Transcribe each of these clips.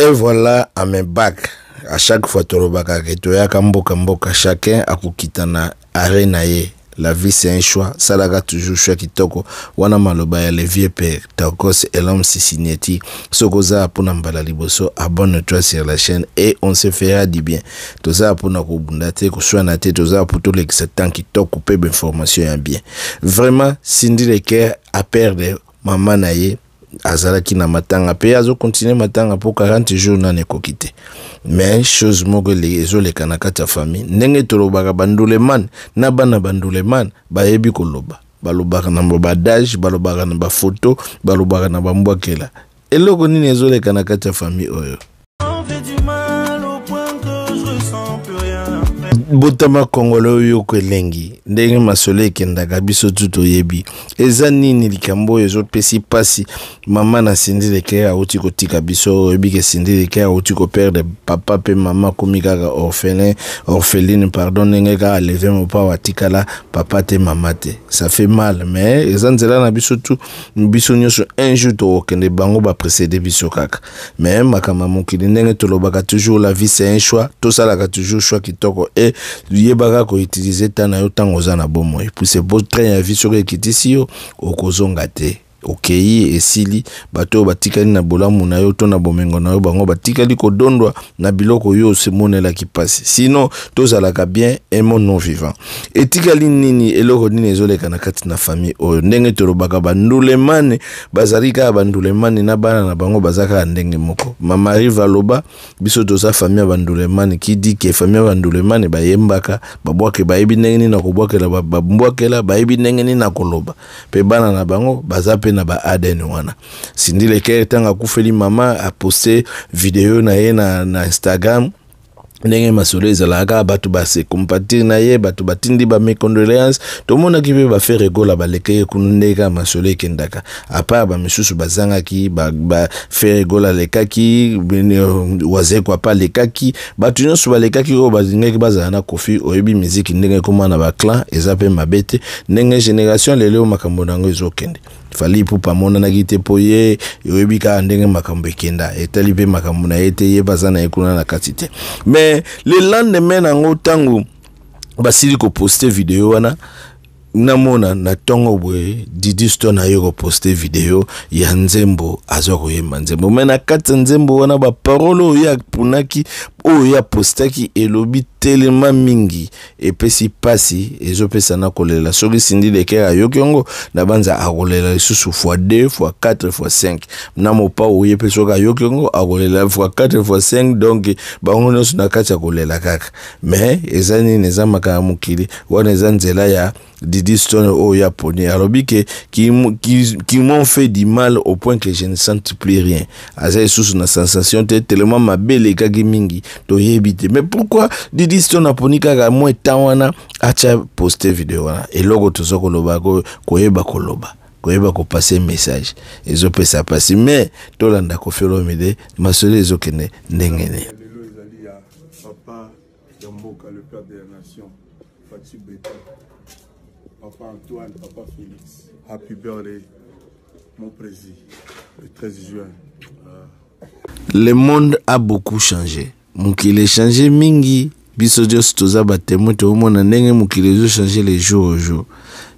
Et voilà, à mes bacs. À chaque fois, tu as mboka chacun a kukitana arenaye. La vie c'est un choix. Ça là toujours choix qui toko. Wana maloba ya le vieux père. Takos et l'homme Sissineti. Sokoza apuna mbala liboso. Abonne-toi sur la chaîne et on se fera du bien. Toza apuna kubundate kuswanate. Toza aputo l'exactant qui toko peu d'informations et bien. Vraiment, Cindy Leker a perdu maman naye. Azala ki na matanga pe azo continuer matanga pour 40 jours na nekokite. Mais chose moko les kanakata famille ndenge tolobaka banduleman na bana banduleman bayebi koloba balobaka na mbadage balobaka na ba photo balobaka na bambwakela eloko nini ezole kanakata famille oyo Botama Congolo yoko elengi ndenge masole kendaka biso tuto yebi eza nini likambo ezo pesi pasi mama na Cindy Leker auti kotika biso yebi ke Cindy Leker auti ko perdre papa pe mama komika ka orpheline pardon ndenge ka lever mo pa watikala papa te mama te ça fait mal mais eza nzela na biso tu biso nyoso un jour to kende bango ba précéder biso kaka mais makama mokili ndenge tolobaka toujours la vie c'est un choix tout ça la toujours choix kitoko et yebaka ko utiliser tana yo tango za na bomo et pour ce beau train ya vie sur ekitisi yo okozonga te okei esili bato batikali na bolamu na yo to na bomengo na yo bango batikali ko dondwa na biloko yo se monela ki passe sinon tozalaka bien et mon non vivant etikali nini eloko nini ezoleka na kati na famille oyo ndenge tolobaka bandulemane bazalika bandulemane na bana na bango bazaka ndenge moko mama riva loba biso toza famille bandulemane ki dit que famille bandulemane bayembaka babwake bayebi ndenge ni na kobwakela babwakela bayebi ndenge ni na koloba pe bana na bango bazape na ba ADN wana Cindy Leker tanga kufeli mama a posté vidéo na ye na Instagram ndenge masole ezalaka batu base compatir na ye batu batindi ba mes condoléances to mona ki ba faire rigola ba lekeye kunndeka masole kendaka apa ba misusu bazanga ki ba faire rigola lekaki waze kwa pa lekaki batu nyonso ba lekaki o bazingeki bazana kofi oyebi musique ndenge komana ba clan ezape mabete ndenge génération lelo makambo nango ezokende fali pour pas mona na gite poye oyebi ka ndenge makambo ekenda etali pe makambo na ete ye bazana ekuna na katite mais le lendemain nango tango basili ko poster vidéo wana namona na tongo bwe Didi Stone ayo ko poster vidéo ya Nzembo azoko yemba Nzembo mena kati Nzembo wana ba parolo ya punaki o ya postaki elobi tellement mingi epesi pasi ezopesa na kolela soki Cindy Leker ayokongo na banza akolela lisusu fois 2 fois 4 fois 5 na mopa oye pesoka ayokongo akolela fois 4 fois 5 donc bango nyonso na kati akolela kaka mais ezani neza makaya mukili wana ezanzela ya Didi Stone o ya poni alobi que qui m'ont fait du mal au point que je ne sens plus rien asa isusu na sensation tellement ma belle kagi mingi to yebite mais pourquoi Didi Stone a poni kaka moi tawana acha poster vidéo wana et logo tozoko loba koyeba koloba koyeba ko passer message ezo pesa passer mais tolanda ko felo mede masole ezokene ndengene papa Yamboka le père de la nation Fati Beta Papa Antoine, Papa Félix, happy birthday, mon président, le 13 juin. Le monde a beaucoup changé. Mukile changé mingi. Biso Dios toza batemo to mona ndenge mukile zo changer les jours au jour.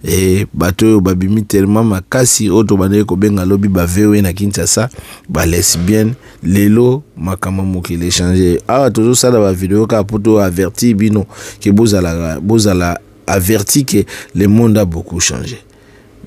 Et bato babimi tellement makasi oto bande ko benga lobi ba vewe na Kinshasa ba lesbienne lelo makama mukile changer. Ah tozo sala ba vidéo ka poto averti bino ke bozala averti que le monde a beaucoup changé.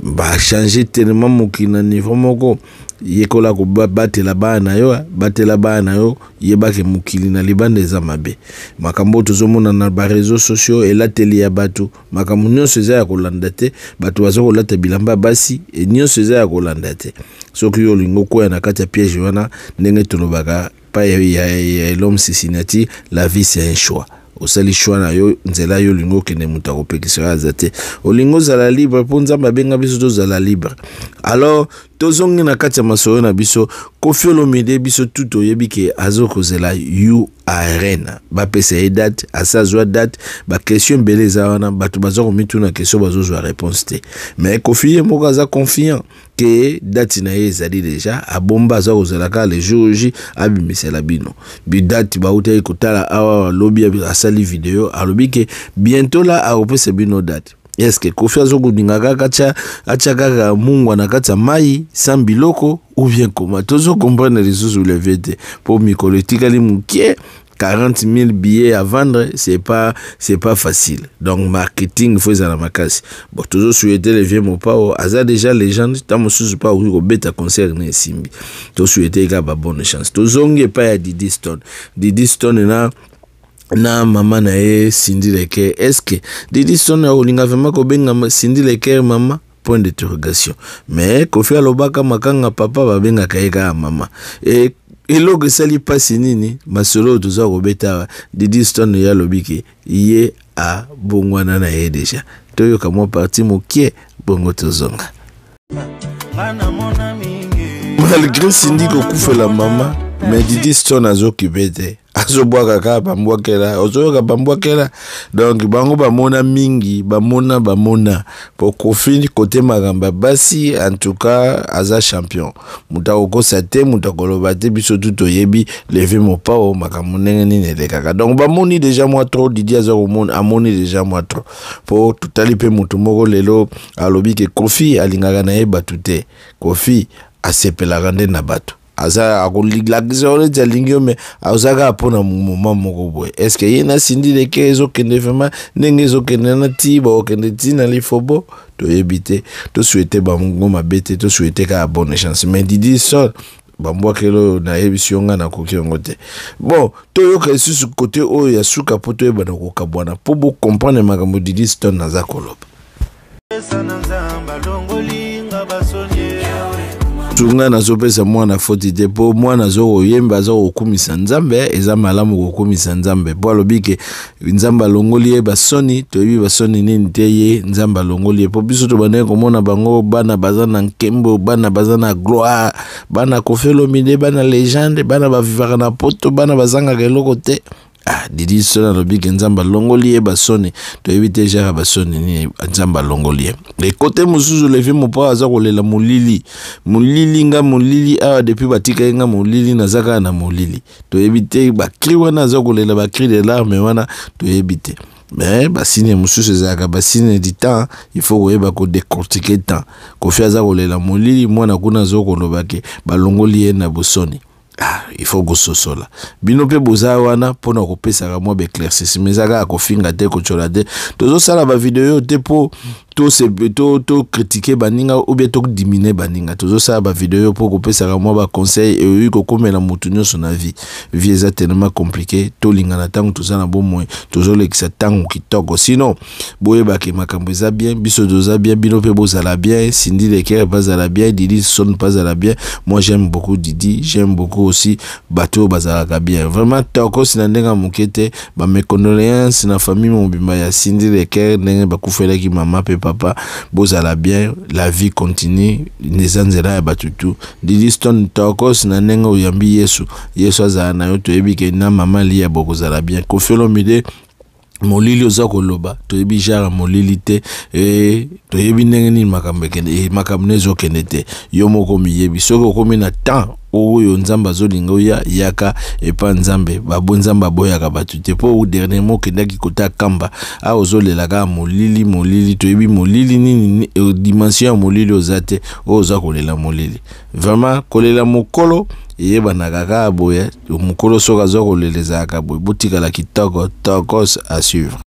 Ba changer tellement mokina niveau moko yekola ko batela bana yo yeba ke mokili na libanda eza mabe makambo tozomona na ba réseaux sociaux et la télé ya bato makambo nyonso eza ya kolanda te bato bazokolata bilamba basi et nyonso eza ya kolanda te soki yo lingo ko na kati ya piège wana ndenge tolobaka pa ya l'homme Sissineti la vie c'est un choix osali choix na yo nzela yo lingo kene muta kopekisa azate olingo zala libre ponza mabenga biso to zala libre alors tozongi na kati ya masolo na biso Koffi Olomide biso tout oyebi ke azokozela URN bapesa ye date asazwa date ba question mbele za wana bato bazoko mituna question bazozwa réponse te mais Koffi ye moko aza confiant que date na ye ezali déjà abomba azokozela ka le jour J abimisela bino bi date ba uta ekotala awa lobby asali vidéo alobi ke bientôt là akopesa bino date. Est-ce que Koffi azokodinga kaka acha mungwa na kati ya mai sans biloko ou bien comment tozo comprendre les sous le VT pour mikolo tikali mukie 40 000 billets à vendre, c'est pas facile. Donc, marketing, il faut ça la makasi. Bon, toujours souhaiter les vieux mots pas, aza déjà les gens, tant me sous pas ou bêta concerné simbi. Toujours souhaiter gars bonne chance. Toujours on pas à Didi Stone. Didi Stone na mama na ye Cindy Leker. Est-ce que Didi Stone a olinga vraiment ko benga Cindy Leker mama? Point d'interrogation. Mais Koffi alobaka makanga papa ba benga kaeka mama. Et eloko sali pasi nini masolo toza kobeta Didi Stone ya lobiki ye a bongwana na ye deja toyoka mo parti mokie bongo tozonga malgré Cindy kokufela mama mais Didi Stone azokibete azobwaka ka bambwakela ozoyoka bambwakela donc bango bamona mingi bamona pour Koffi côté magamba basi en tout cas aza champion muta okosa te muta koloba te biso tout oyebi lever mo pa o makambo ndenge nini elekaka donc bamoni déjà moi trop Didi azomona amoni déjà moi trop pour tout ali pe mutu moko lelo alobi ke Koffi alingaka na ye batu te Koffi asepelaka nde na batu aza akoliglakiza ole tsalingio me azaka apona moment moko boy est-ce que yena Cindy Leker ezokende vraiment ndenge ezokende na tiba okende tina lifobo to ebite to souhaiter bango mabete to souhaiter ka bonne chance mais Didi Stone bambwakelo na ebisionga na kokiongo te bon toyoka isusu côté oyo ya suka poto ebana kokabwana po bo comprendre makambo Didi Stone naza koloba tunga nazopesa mwana foti te po mwana zo yemba zo okumisa nzambe eza malamu kokumisa nzambe po alobike nzamba longoli basoni toyebi basoni nini te ye nzamba longoli po biso to bana komona bango bana bazana nkembo bana bazana gloire bana Koffi Olomide bana légende bana bavivaka na poto bana bazanga keloko te Didi Stone alobiki nzamba longoli basoni to éviter jara basoni ni nzamba longoli les côté musuzu levi mopa aza kolela mulili awa depuis batika nga mulili nazaka na mulili to éviter ba cri wana aza kolela ba cri de larmes wana to éviter mais basine musuzu ezaka basine du temps il faut koyeba ko décortiquer temps Koffi aza kolela mulili mwana kuna zo kolobake balongoli na bosoni il faut go sosola bino pe boza wana pona kopesa mwa beclaircissement mais zaka kofinga te ko chola te tozo sala ba video te po to critiquer baninga ou bien to diminuer baninga tozo sala ba video po kopesa mwa ba conseil et ko komela mutu nyonso na vie eza tellement compliqué to linga na tango toza na bon moyen tozo lekisa tango kitoko sinon boyeba ke makambo eza bien biso doza bien bino pe bozala bien Cindy Leker bazala bien Didi Stone bazala bien moi j'aime beaucoup Didi j'aime beaucoup aussi bateau bazalaka bien vraiment toko sinandenga mukete ba mes condoléances na famille mobimba ya Cindy Leker ndenge bakufela ki mama pe papa bozala bien la vie continue nezanzela ya batutu Didi Stone toko sinandenga uyambi Yesu azala na yo toyebi ke na mama liya bokozala bien Koffi Olomide molili oza koloba toyebi jara molili te toyebi ndenge nini makambo ezokende te yo moko miyebi soki okomi na temps oyo nzamba zolinga oya yaka epa nzambe babo nzamba boyaka batu te po dernièrement kendaki kota kamba a ozolelaka molili toyebi molili nini dimension ya molili ozate oza kolela molili vraiment kolela mokolo yebanaka ka boya mokolo soka zo kolelezaka boy botikala kitoko tokos à suivre.